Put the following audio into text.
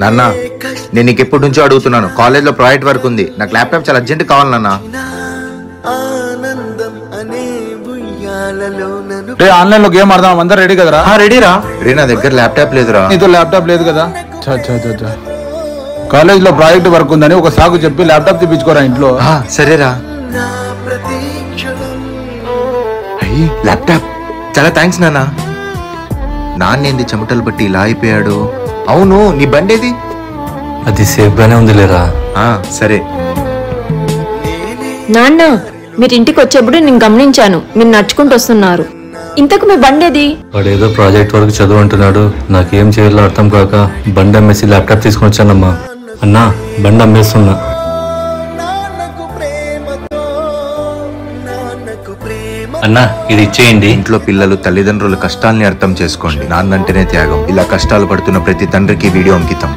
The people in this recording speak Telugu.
నాన్న నేను నీకు ఎప్పటి నుంచో అడుగుతున్నాను, కాలేజ్ లో ప్రాజెక్ట్ వర్క్ ఉంది, నాకు ల్యాప్టాప్ చాలా అర్జెంట్ కావాలి నాన్న. ఆన్లైన్ లో గేమ్ ఆడదాం, అందరు రెడీ కదరా? రెడీరా. రే నా దగ్గర ల్యాప్టాప్ లేదురా. నీతో ల్యాప్టాప్ లేదు కదా? కాలేజ్ లో ప్రాజెక్ట్ వర్క్ ఉందని ఒక సాగు చెప్పి ల్యాప్టాప్ తెప్పించుకోరా ఇంట్లో. సరేరా. ల్యాప్టాప్ చాలా థ్యాంక్స్ నాన్న. నాన్నేంది చెమటలు బట్టి ఇలా అయిపోయాడు? అవును నీ బండేది? అది సేఫ్ గానే ఉంది లేరా. సరే నాన్న, మీరు ఇంటికి వచ్చేప్పుడు నేను గమనించాను, మీరు నడుచుకుంటూ వస్తున్నారు. ఇంతకు మీ బండేది? వాడు ఏదో ప్రాజెక్ట్ వరకు చదువు అంటున్నాడు, నాకేం చేయాలో అర్థం కాక బండి అమ్మేసి ల్యాప్టాప్ తీసుకుని వచ్చానమ్మా. అన్నా బండి అమ్మేస్తున్నా. అన్నా ఇది ఇచ్చేయండి. ఇంట్లో పిల్లలు తల్లిదండ్రుల కష్టాల్ని అర్థం చేసుకోండి. నాన్నంటేనే త్యాగం. ఇలా కష్టాలు పడుతున్న ప్రతి తండ్రికి వీడియో అంకితం.